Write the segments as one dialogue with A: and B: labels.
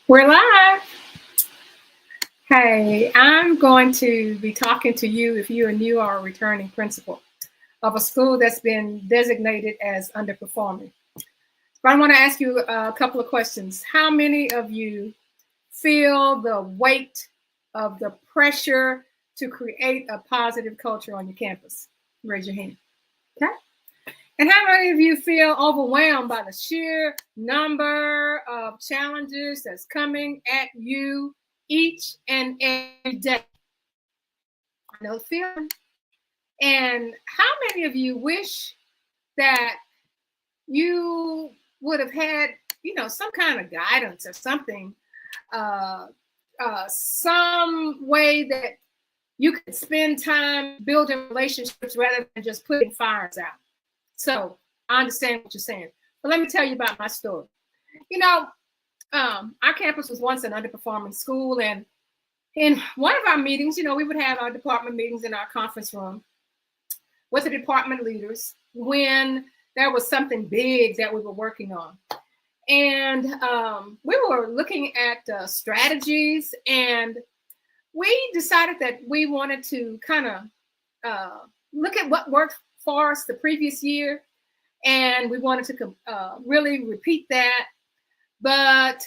A: We're live. Hey, I'm going to be talking to you if you and you are a returning principal of a school that's been designated as underperforming. But I want to ask you a couple of questions. How many of you feel the weight of the pressure to create a positive culture on your campus? Raise your hand. Okay. And how many of you feel overwhelmed by the sheer number of challenges that's coming at you each and every day? I know the feeling. And how many of you wish that you would have had, some kind of guidance or something, some way that you could spend time building relationships rather than just putting fires out? So I understand what you're saying. But let me tell you about my story. Our campus was once an underperforming school. And in one of our meetings, we would have our department meetings in our conference room with the department leaders when there was something big that we were working on. And we were looking at strategies, and we decided that we wanted to kind of look at what worked for us the previous year, and we wanted to really repeat that. But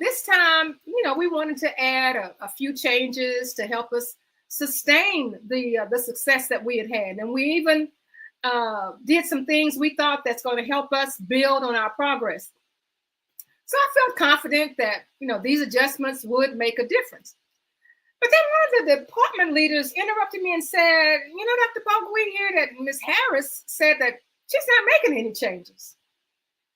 A: this time, we wanted to add a few changes to help us sustain the success that we had. And we even did some things we thought that's going to help us build on our progress. So I felt confident that, these adjustments would make a difference. But then one of the department leaders interrupted me and said, Dr. Bogle, we hear that Ms. Harris said that she's not making any changes.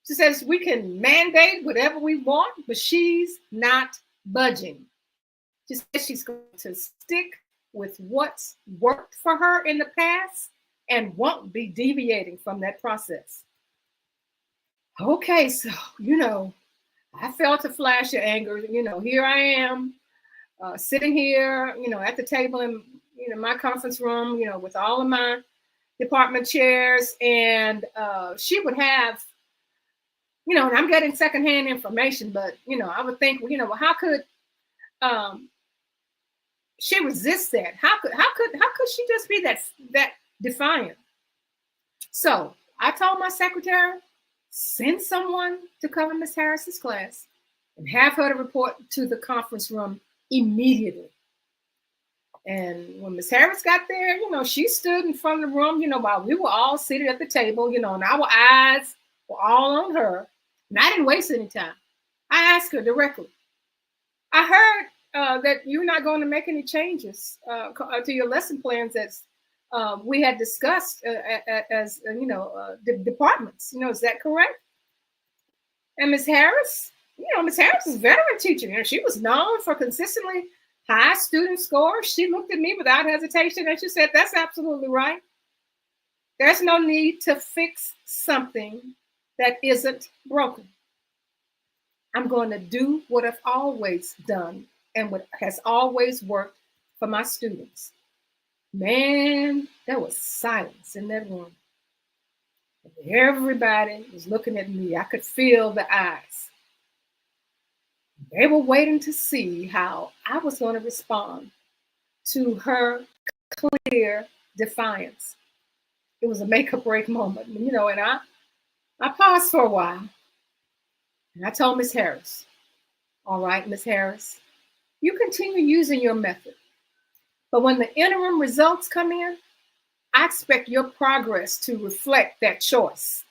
A: She says we can mandate whatever we want, but she's not budging. She says she's going to stick with what's worked for her in the past and won't be deviating from that process. Okay, so, I felt a flash of anger. Here I am sitting here, at the table in, my conference room, with all of my department chairs. And she would have, and I'm getting secondhand information, but, I would think, well, how could she resist that? How could she just be that defiant? So I told my secretary, send someone to cover Miss Harris's class and have her to report to the conference room immediately. And when Miss Harris got there, she stood in front of the room, while we were all seated at the table, and our eyes were all on her. And I didn't waste any time. I asked her directly, I heard that you're not going to make any changes to your lesson plans as we had discussed as departments. Is that correct? And Ms. Harris, Ms. Harris is a veteran teacher. She was known for consistently high student scores. She looked at me without hesitation and she said, that's absolutely right. There's no need to fix something that isn't broken. I'm going to do what I've always done and what has always worked for my students. Man, there was silence in that room. Everybody was looking at me. I could feel the eyes. They were waiting to see how I was going to respond to her clear defiance. It was a make or break moment, and I paused for a while. And I told Ms. Harris, all right, Ms. Harris, you continue using your method. But when the interim results come in, I expect your progress to reflect that choice.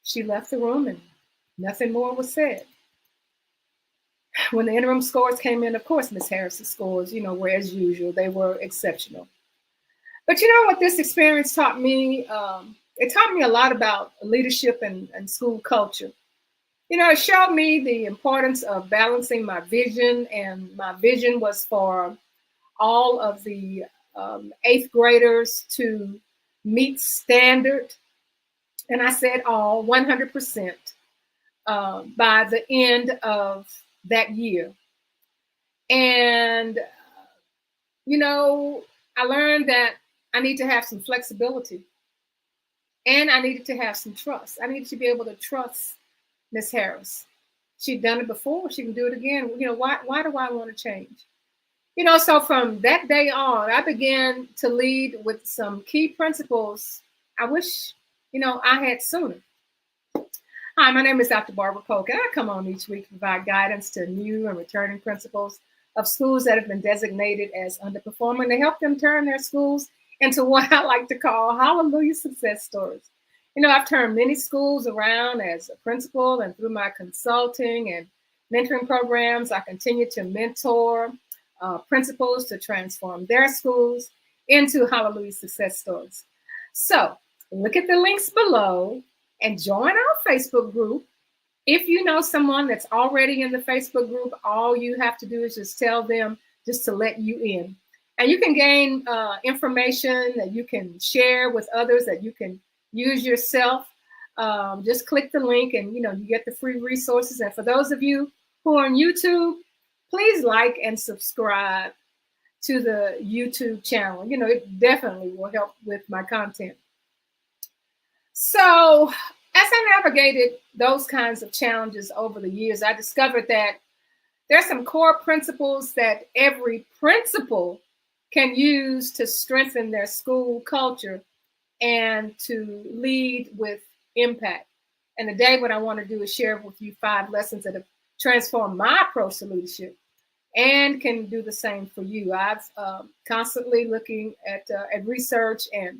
A: She left the room and nothing more was said. When the interim scores came in, of course, Ms. Harris's scores, were as usual. They were exceptional. But what this experience taught me? It taught me a lot about leadership and school culture. It showed me the importance of balancing my vision, and my vision was for all of the 8th graders to meet standard. And I said all 100% by the end of that year. And, I learned that I need to have some flexibility and I needed to have some trust. I needed to be able to trust Ms. Harris. She'd done it before. She can do it again. Why do I want to change? So from that day on, I began to lead with some key principles I wish, I had sooner. Hi, my name is Dr. Barbara Polk, and I come on each week to provide guidance to new and returning principals of schools that have been designated as underperforming to help them turn their schools into what I like to call hallelujah success stories. I've turned many schools around as a principal, and through my consulting and mentoring programs, I continue to mentor principals to transform their schools into hallelujah success stories. So look at the links below and join our Facebook group. If you know someone that's already in the Facebook group, all you have to do is just tell them just to let you in. And you can gain information that you can share with others, that you can use yourself. Just click the link and, you get the free resources. And for those of you who are on YouTube, please like and subscribe to the YouTube channel. It definitely will help with my content. So as I navigated those kinds of challenges over the years, I discovered that there's some core principles that every principal can use to strengthen their school culture and to lead with impact. And today, what I want to do is share with you 5 lessons that have transformed my approach to leadership and can do the same for you. I've constantly looking at research, and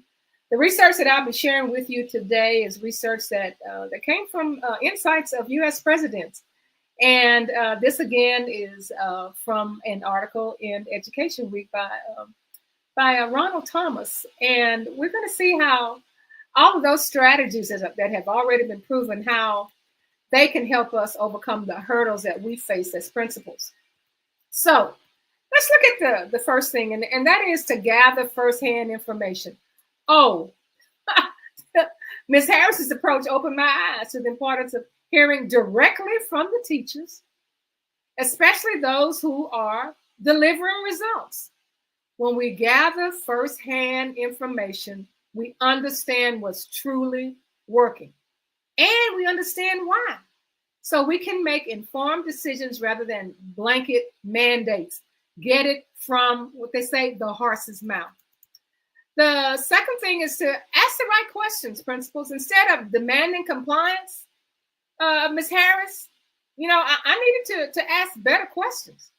A: the research that I'll be sharing with you today is research that came from insights of U.S. presidents. And this again is from an article in Education Week by Ronald Thomas. And we're going to see how all of those strategies that have already been proven, how they can help us overcome the hurdles that we face as principals. So let's look at the first thing, and that is to gather firsthand information. Oh, Ms. Harris's approach opened my eyes to the importance of hearing directly from the teachers, especially those who are delivering results. When we gather firsthand information, we understand what's truly working, and we understand why. So we can make informed decisions rather than blanket mandates. Get it from what they say, the horse's mouth. The second thing is to ask the right questions, principals. Instead of demanding compliance, Ms. Harris, I needed to ask better questions.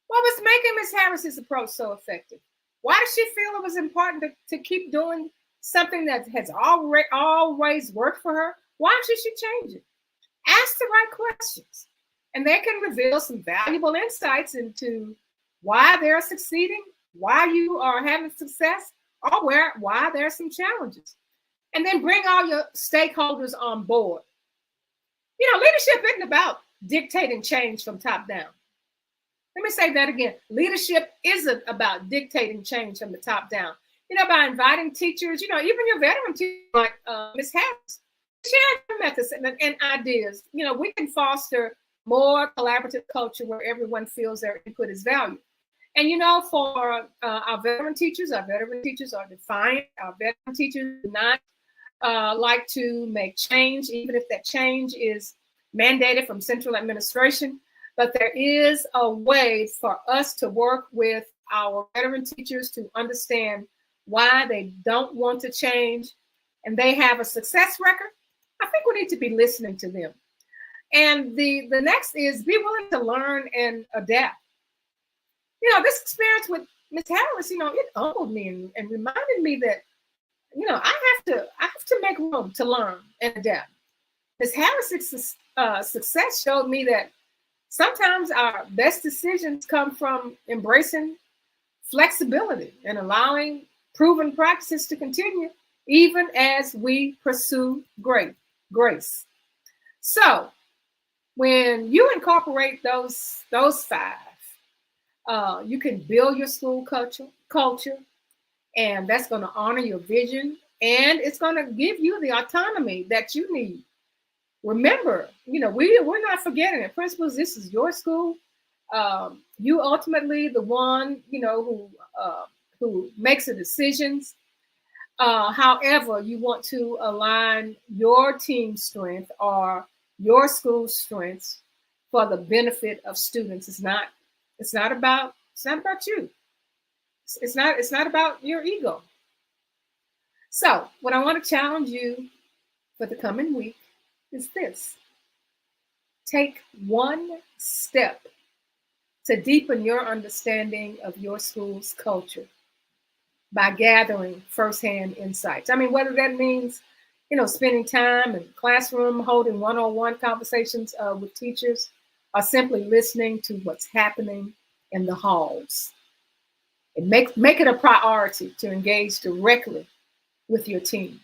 A: What was making Ms. Harris's approach so effective? Why did she feel it was important to keep doing something that has always worked for her? Why should she change it? Ask the right questions, and they can reveal some valuable insights into why they're succeeding, why you are having success, or why there are some challenges. And then bring all your stakeholders on board. Leadership isn't about dictating change from top down. Let me say that again. Leadership isn't about dictating change from the top down. By inviting teachers, even your veteran teachers like Ms. Harris, share methods and ideas. We can foster more collaborative culture where everyone feels their input is valued. And for our veteran teachers are defiant. Our veteran teachers do not like to make change, even if that change is mandated from central administration. But there is a way for us to work with our veteran teachers to understand why they don't want to change, and they have a success record. I think we need to be listening to them. And the next is be willing to learn and adapt. This experience with Ms. Harris, it humbled me and reminded me that, I have to make room to learn and adapt. Ms. Harris's success showed me that sometimes our best decisions come from embracing flexibility and allowing proven practices to continue even as we pursue grace. So when you incorporate those 5, you can build your school culture, and that's going to honor your vision, and it's going to give you the autonomy that you need. Remember, we're not forgetting it. Principals, this is your school. You ultimately the one, who makes the decisions. However, you want to align your team strength or your school strengths for the benefit of students. It's not about you. It's not about your ego. So what I want to challenge you for the coming week is this. Take one step to deepen your understanding of your school's culture by gathering firsthand insights. I mean, whether that means, spending time in classroom, holding one-on-one conversations with teachers, or simply listening to what's happening in the halls. And make it a priority to engage directly with your team.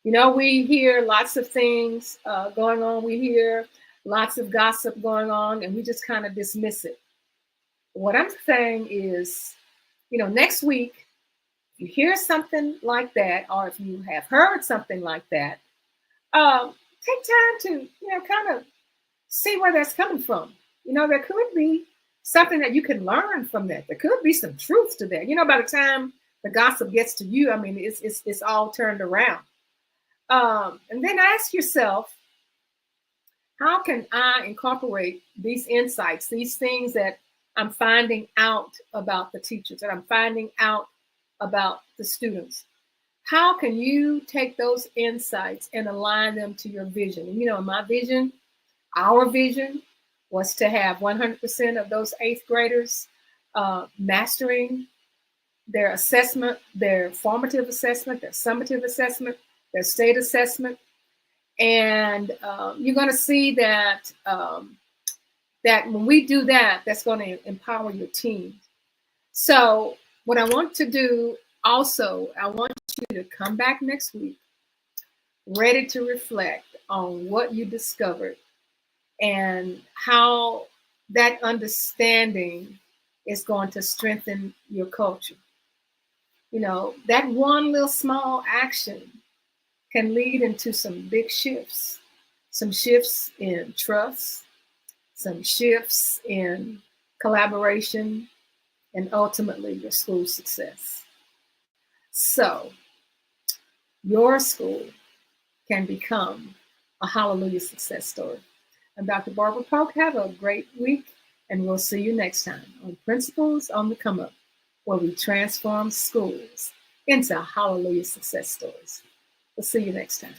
A: We hear lots of things going on. We hear lots of gossip going on, and we just kind of dismiss it. What I'm saying is, next week, if you hear something like that, or if you have heard something like that, take time to, kind of see where that's coming from. There could be something that you can learn from that. There could be some truth to that. By the time the gossip gets to you, I mean, it's all turned around. And then ask yourself, how can I incorporate these insights, these things that I'm finding out about the teachers, that I'm finding out about the students? How can you take those insights and align them to your vision? And, my vision, our vision, was to have 100% of those 8th graders mastering their assessment, their formative assessment, their summative assessment, their state assessment. And you're going to see that that when we do that, that's going to empower your team. So what I want to do also, I want you to come back next week ready to reflect on what you discovered and how that understanding is going to strengthen your culture. That one little small action can lead into some big shifts, some shifts in trust, some shifts in collaboration, and ultimately your school success. So your school can become a hallelujah success story. I'm Dr. Barbara Polk. Have a great week, and we'll see you next time on Principles on the Come Up, where we transform schools into hallelujah success stories. We'll see you next time.